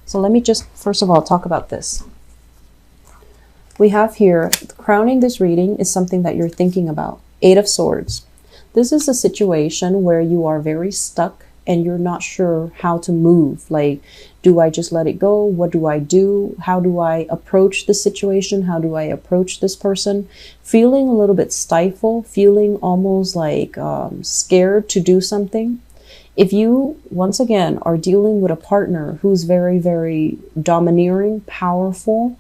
So let me just first of all talk about this. We have here, crowning this reading is something that you're thinking about. Eight of Swords. This is a situation where you are very stuck and you're not sure how to move. Like, do I just let it go? What do I do? How do I approach the situation? How do I approach this person? Feeling a little bit stifled, feeling almost like scared to do something. If you, once again, are dealing with a partner who's very, very domineering, powerful,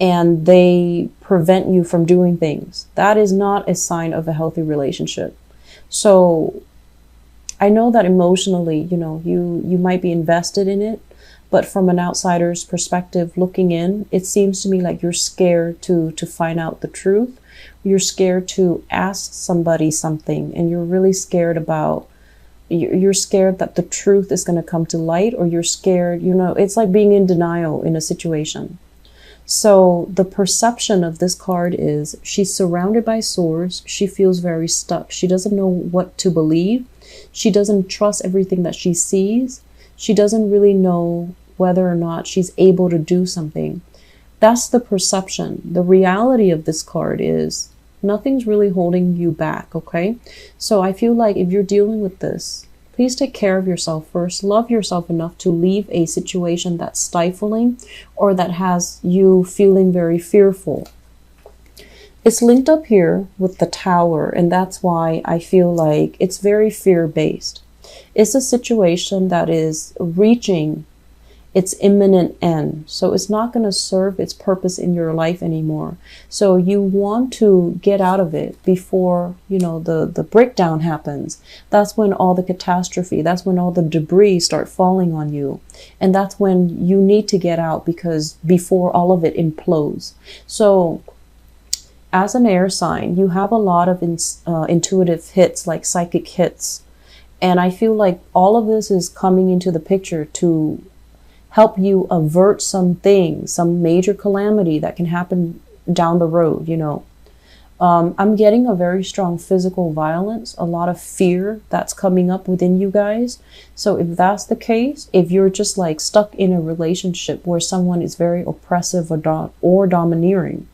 and they prevent you from doing things, that is not a sign of a healthy relationship. So I know that emotionally, you might be invested in it, but from an outsider's perspective looking in, it seems to me like you're scared to find out the truth. You're scared to ask somebody something, and you're really scared about, you're scared that the truth is going to come to light, or you're scared, it's like being in denial in a situation. So the perception of this card is she's surrounded by swords. She feels very stuck. She doesn't know what to believe. She doesn't trust everything that she sees. She doesn't really know whether or not she's able to do something. That's the perception. The reality of this card is nothing's really holding you back, okay? So I feel like if you're dealing with this, please take care of yourself first. Love yourself enough to leave a situation that's stifling or that has you feeling very fearful. It's linked up here with the Tower, and that's why I feel like it's very fear-based. It's a situation that is reaching its imminent end. So it's not going to serve its purpose in your life anymore. So you want to get out of it before, the breakdown happens. That's when all the catastrophe, that's when all the debris start falling on you. And that's when you need to get out, because before all of it implodes. So as an air sign, you have a lot of intuitive hits, like psychic hits. And I feel like all of this is coming into the picture to help you avert something, some major calamity that can happen down the road, I'm getting a very strong physical violence, a lot of fear that's coming up within you guys. So if that's the case, if you're just like stuck in a relationship where someone is very oppressive or domineering,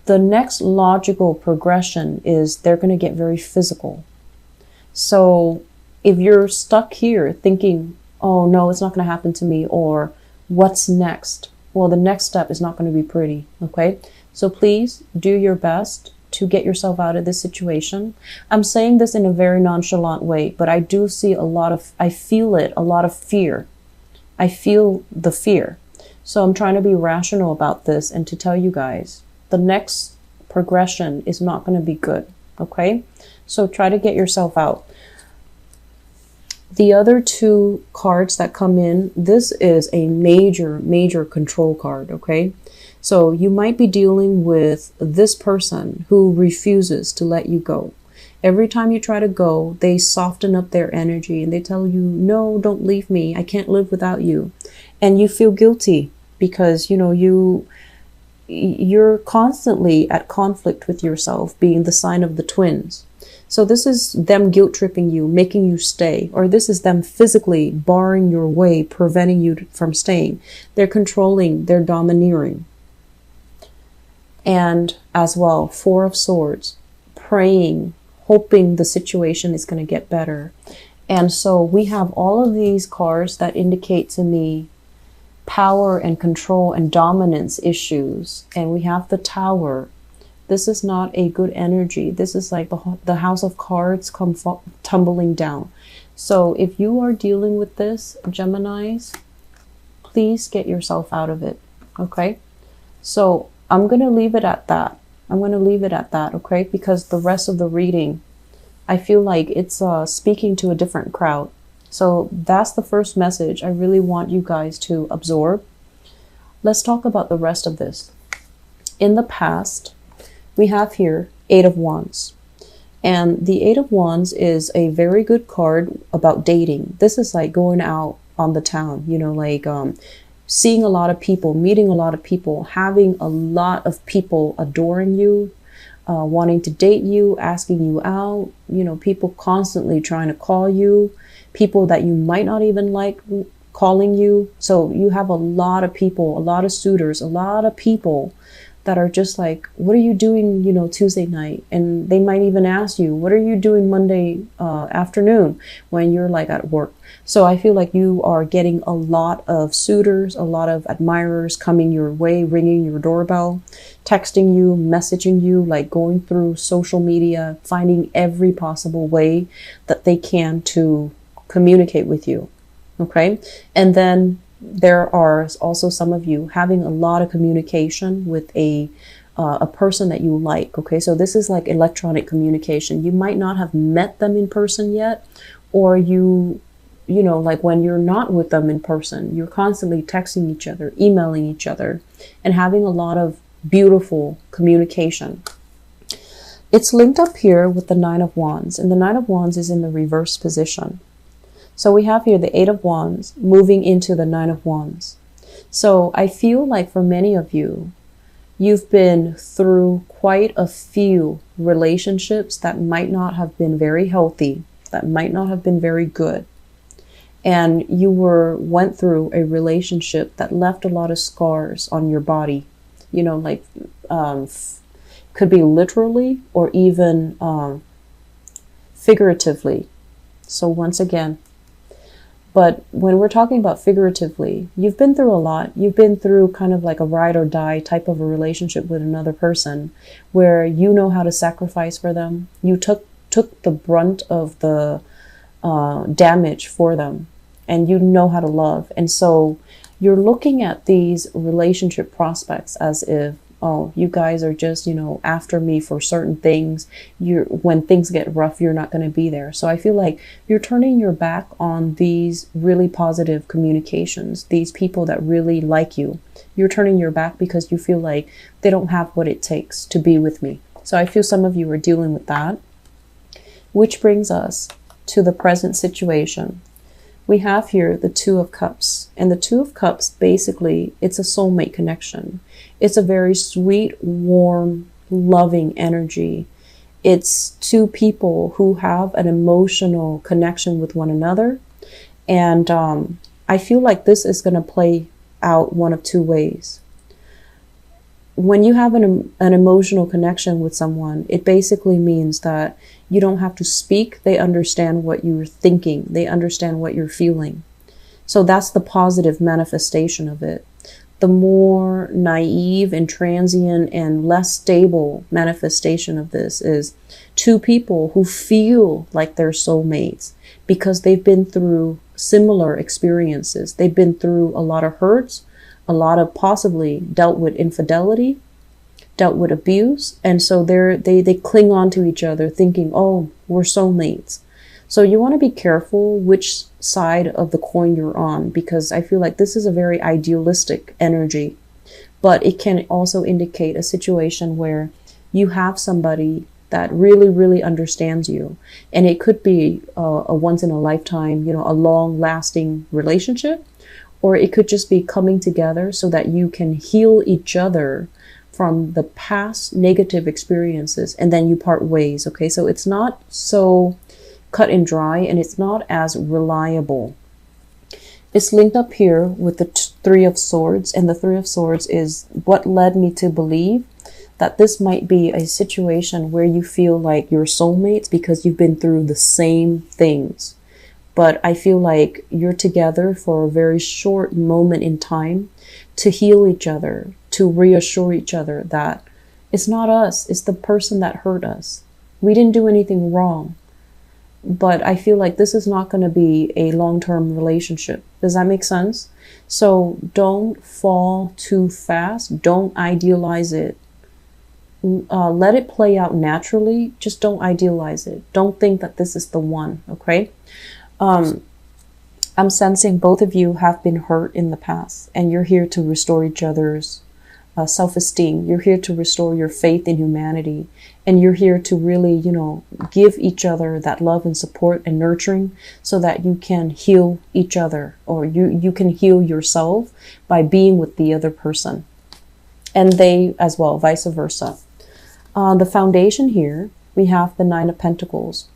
the next logical progression is they're going to get very physical. So if you're stuck here thinking, oh no, it's not going to happen to me, or what's next? Well, the next step is not going to be pretty, okay? So please do your best to get yourself out of this situation. I'm saying this in a very nonchalant way, but I do see a lot of fear. I feel the fear. So I'm trying to be rational about this and to tell you guys, the next progression is not going to be good, okay? So try to get yourself out. The other two cards that come in, this is a major, major control card, okay? So you might be dealing with this person who refuses to let you go. Every time you try to go, they soften up their energy and they tell you, no, don't leave me. I can't live without you. And you feel guilty because, you're constantly at conflict with yourself, being the sign of the twins. So this is them guilt tripping you, making you stay, or this is them physically barring your way, preventing you from staying. They're controlling, they're domineering. And as well, Four of Swords, praying, hoping the situation is going to get better. And so we have all of these cards that indicate to me power and control and dominance issues. And we have the Tower. This is not a good energy. This is like the house of cards come tumbling down. So if you are dealing with this, Geminis, please get yourself out of it, okay? So I'm going to leave it at that. Okay? Because the rest of the reading, I feel like it's speaking to a different crowd. So that's the first message I really want you guys to absorb. Let's talk about the rest of this. In the past, we have here Eight of Wands. And the Eight of Wands is a very good card about dating. This is like going out on the town, seeing a lot of people, meeting a lot of people, having a lot of people adoring you, wanting to date you, asking you out, people constantly trying to call you, people that you might not even like calling you. So you have a lot of people, a lot of suitors, a lot of people that are just like, what are you doing, you know, Tuesday night? And they might even ask you, what are you doing Monday afternoon when you're like at work? So I feel like you are getting a lot of suitors, a lot of admirers coming your way, ringing your doorbell, texting you, messaging you, like going through social media, finding every possible way that they can to communicate with you. Okay. And then there are also some of you having a lot of communication with a person that you like. Okay, so this is like electronic communication. You might not have met them in person yet, or you know, like when you're not with them in person, you're constantly texting each other, emailing each other, and having a lot of beautiful communication. It's linked up here with the Nine of Wands, and the Nine of Wands is in the reverse position. So we have here the Eight of Wands moving into the Nine of Wands. So I feel like for many of you, you've been through quite a few relationships that might not have been very healthy, that might not have been very good. And you went through a relationship that left a lot of scars on your body, you know, like could be literally or even figuratively. So once again, but when we're talking about figuratively, you've been through a lot. You've been through kind of like a ride or die type of a relationship with another person where you know how to sacrifice for them. You took the brunt of the damage for them, and you know how to love. And so you're looking at these relationship prospects as if, oh, you guys are just, you know, after me for certain things. When things get rough, you're not going to be there. So I feel like you're turning your back on these really positive communications, these people that really like you. You're turning your back because you feel like they don't have what it takes to be with me. So I feel some of you are dealing with that, which brings us to the present situation. We have here the Two of Cups, and the Two of Cups, basically, it's a soulmate connection. It's a very sweet, warm, loving energy. It's two people who have an emotional connection with one another. And I feel like this is going to play out one of two ways. When you have an emotional connection with someone, it basically means that you don't have to speak. They understand what you're thinking. They understand what you're feeling. So that's the positive manifestation of it. The more naive and transient and less stable manifestation of this is two people who feel like they're soulmates because they've been through similar experiences. They've been through a lot of hurts, a lot of possibly dealt with infidelity, dealt with abuse. And so they cling on to each other thinking, oh, we're soulmates. So you want to be careful which side of the coin you're on, because I feel like this is a very idealistic energy, but it can also indicate a situation where you have somebody that really, really understands you. And it could be a once in a lifetime, you know, a long lasting relationship, or it could just be coming together so that you can heal each other from the past negative experiences, and then you part ways. Okay, so it's not so cut and dry, and it's not as reliable. It's linked up here with the Three of Swords, and the Three of Swords is what led me to believe that this might be a situation where you feel like you're soulmates because you've been through the same things. But I feel like you're together for a very short moment in time to heal each other, to reassure each other that it's not us, it's the person that hurt us. We didn't do anything wrong. But I feel like this is not going to be a long-term relationship. Does that make sense? So don't fall too fast. Don't idealize it. Let it play out naturally. Just don't idealize it. Don't think that this is the one, okay? I'm sensing both of you have been hurt in the past, and you're here to restore each other's self-esteem. You're here to restore your faith in humanity, and you're here to really, you know, give each other that love and support and nurturing so that you can heal each other, or you can heal yourself by being with the other person, and they as well, vice versa. The foundation here, we have the Nine of Pentacles.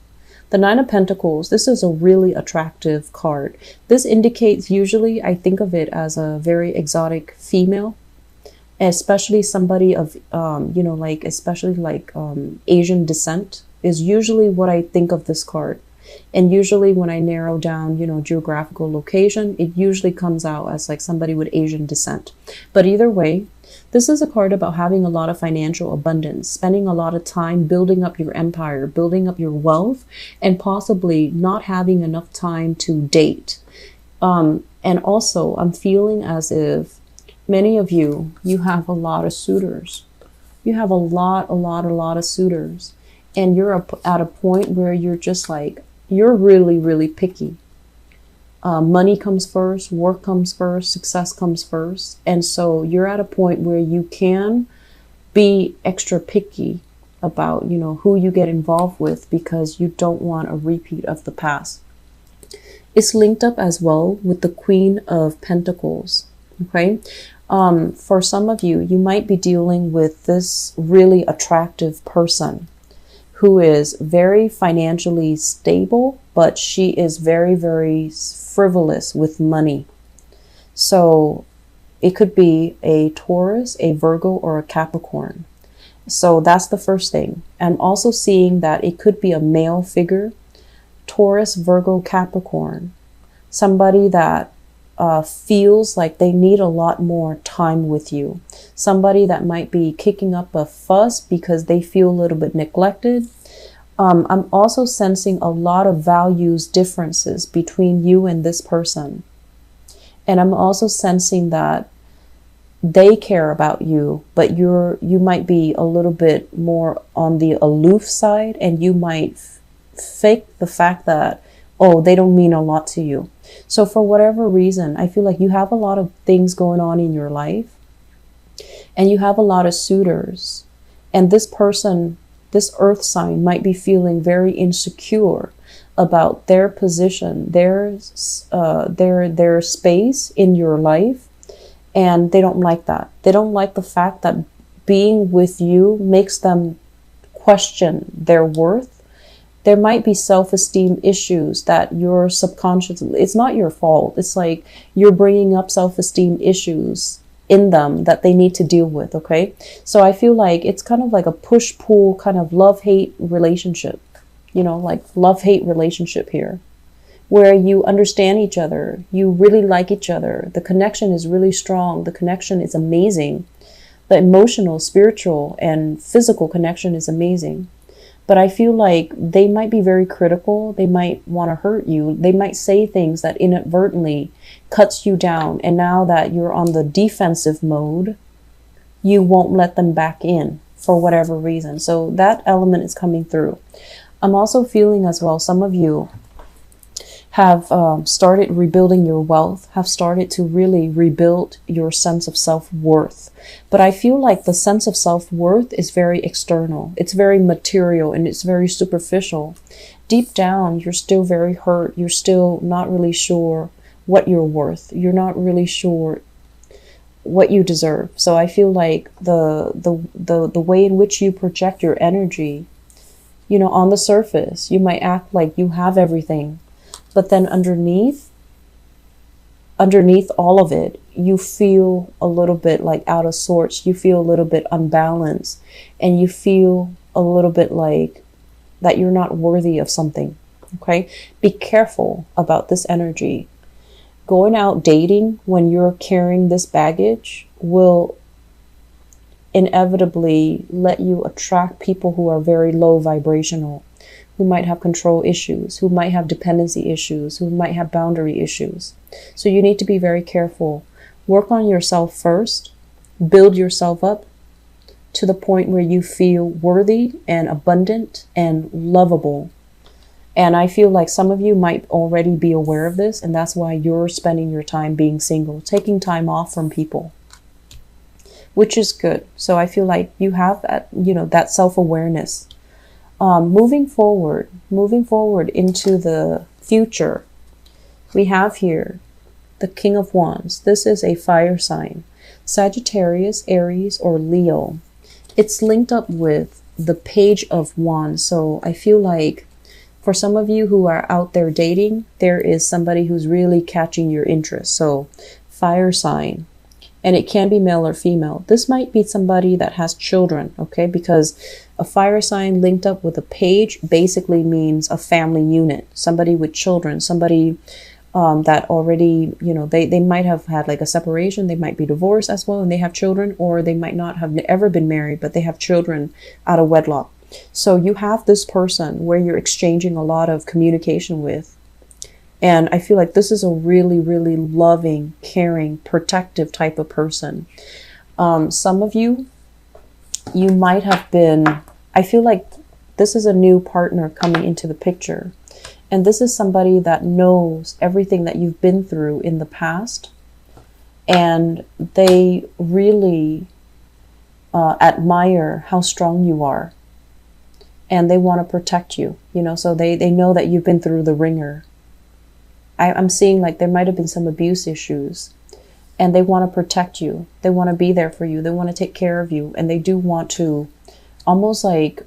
The Nine of Pentacles, this is a really attractive card. This indicates, usually I think of it as a very exotic female, especially somebody of, you know, like, especially like Asian descent is usually what I think of this card. And usually when I narrow down, you know, geographical location, it usually comes out as like somebody with Asian descent. But either way, this is a card about having a lot of financial abundance, spending a lot of time building up your empire, building up your wealth, and possibly not having enough time to date. And also, I'm feeling as if many of you, you have a lot of suitors. You have a lot of suitors. And you're at a point where you're just like, you're really, really picky. Money comes first, work comes first, success comes first. And so you're at a point where you can be extra picky about, you know, who you get involved with, because you don't want a repeat of the past. It's linked up as well with the Queen of Pentacles. Okay. For some of you, you might be dealing with this really attractive person who is very financially stable, but she is very, very frivolous with money. So it could be a Taurus, a Virgo, or a Capricorn. So that's the first thing. I'm also seeing that it could be a male figure, Taurus, Virgo, Capricorn, somebody that feels like they need a lot more time with you. Somebody that might be kicking up a fuss because they feel a little bit neglected. I'm also sensing a lot of values differences between you and this person. And I'm also sensing that they care about you, but you might be a little bit more on the aloof side, and you might fake the fact that, oh, they don't mean a lot to you. So for whatever reason, I feel like you have a lot of things going on in your life, and you have a lot of suitors, and this person, this earth sign, might be feeling very insecure about their position, their space in your life, and they don't like that. They don't like the fact that being with you makes them question their worth. There might be self-esteem issues that your subconscious, it's not your fault. It's like you're bringing up self-esteem issues in them that they need to deal with, okay? So I feel like it's kind of like a push-pull kind of love-hate relationship, you know, like love-hate relationship here, where you understand each other, you really like each other, the connection is really strong, the connection is amazing, the emotional, spiritual, and physical connection is amazing. But I feel like they might be very critical. They might want to hurt you. They might say things that inadvertently cuts you down. And now that you're on the defensive mode, you won't let them back in for whatever reason. So that element is coming through. I'm also feeling as well, some of you have started rebuilding your wealth, have started to really rebuild your sense of self-worth. But I feel like the sense of self-worth is very external. It's very material and it's very superficial. Deep down, you're still very hurt. You're still not really sure what you're worth. You're not really sure what you deserve. So I feel like the way in which you project your energy, you know, on the surface, you might act like you have everything. But then underneath all of it, you feel a little bit like out of sorts. You feel a little bit unbalanced, and you feel a little bit like that you're not worthy of something. Okay? Be careful about this energy. Going out dating when you're carrying this baggage will inevitably let you attract people who are very low vibrational, who might have control issues, who might have dependency issues, who might have boundary issues. So you need to be very careful. Work on yourself first. Build yourself up to the point where you feel worthy and abundant and lovable. And I feel like some of you might already be aware of this, and that's why you're spending your time being single, taking time off from people, which is good. So I feel like you have that, you know, that self-awareness. Moving forward into the future, we have here the King of Wands. This is a fire sign, Sagittarius, Aries, or Leo. It's linked up with the Page of Wands. So I feel like For some of you who are out there dating, there is somebody who's really catching your interest. So fire sign, and it can be male or female. This might be somebody that has children, okay? Because a fire sign linked up with a page basically means a family unit, somebody with children, somebody that already, you know, they might have had like a separation, they might be divorced as well, and they have children, or they might not have ever been married, but they have children out of wedlock. So you have this person where you're exchanging a lot of communication with. And I feel like this is a really, really loving, caring, protective type of person. Some of you, you might have been, I feel like this is a new partner coming into the picture. And this is somebody that knows everything that you've been through in the past. And they really admire how strong you are. And they want to protect you, you know, so they know that you've been through the ringer. I'm seeing like there might have been some abuse issues, and they want to protect you. They want to be there for you. They want to take care of you. And they do want to almost like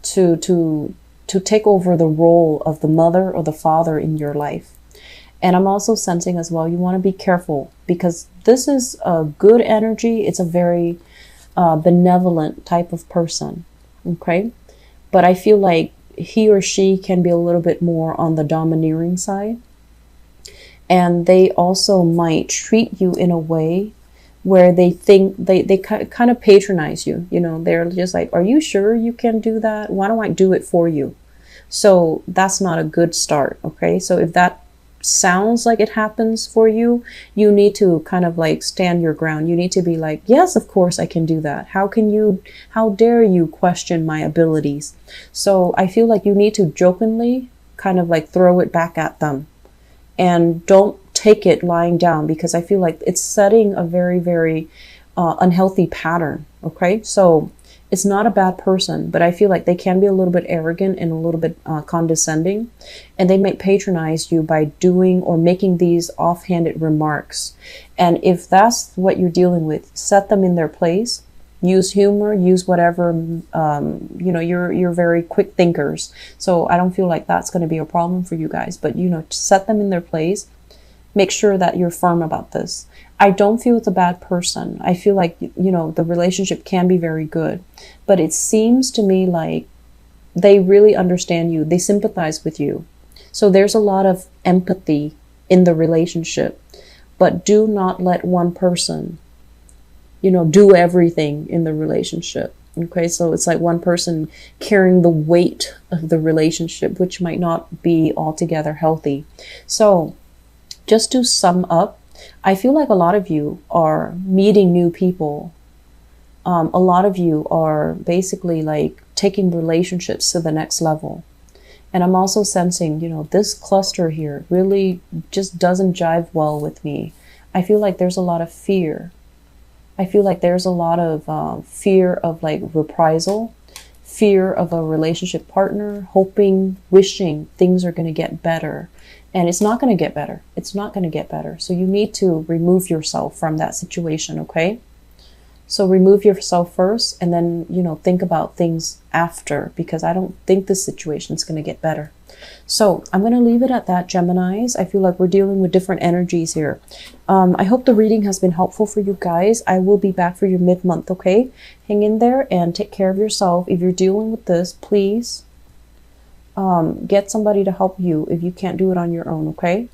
to take over the role of the mother or the father in your life. And I'm also sensing as well, you want to be careful, because this is a good energy. It's a very benevolent type of person. Okay. But I feel like he or she can be a little bit more on the domineering side. And they also might treat you in a way where they think they kind of patronize you. You know, they're just like, are you sure you can do that? Why don't I do it for you? So that's not a good start. Okay. So if that sounds like it happens for you, you need to kind of like stand your ground. You need to be like, yes, of course I can do that. How dare you question my abilities? So I feel like you need to jokingly kind of like throw it back at them. And don't take it lying down, because I feel like it's setting a very, very unhealthy pattern. Okay. So it's not a bad person, but I feel like they can be a little bit arrogant and a little bit condescending, and they might patronize you by doing or making these offhanded remarks. And if that's what you're dealing with, set them in their place. Use humor, use whatever, you know, you're very quick thinkers. So I don't feel like that's going to be a problem for you guys, but, you know, set them in their place. Make sure that you're firm about this. I don't feel it's a bad person. I feel like, you know, the relationship can be very good, but it seems to me like they really understand you. They sympathize with you. So there's a lot of empathy in the relationship, but do not let one person, you know, do everything in the relationship. Okay. So it's like one person carrying the weight of the relationship, which might not be altogether healthy. So just to sum up, I feel like a lot of you are meeting new people. A lot of you are basically like taking relationships to the next level. And I'm also sensing, you know, this cluster here really just doesn't jive well with me. I feel like there's a lot of fear. I feel like there's a lot of fear of like reprisal, fear of a relationship partner, hoping, wishing things are going to get better. And it's not going to get better. It's not going to get better. So you need to remove yourself from that situation, okay? So remove yourself first, and then, you know, think about things after, because I don't think this situation is going to get better. So I'm going to leave it at that, Geminis. I feel like we're dealing with different energies here. I hope the reading has been helpful for you guys. I will be back for your mid-month, okay? Hang in there and take care of yourself. If you're dealing with this, please get somebody to help you if you can't do it on your own, okay?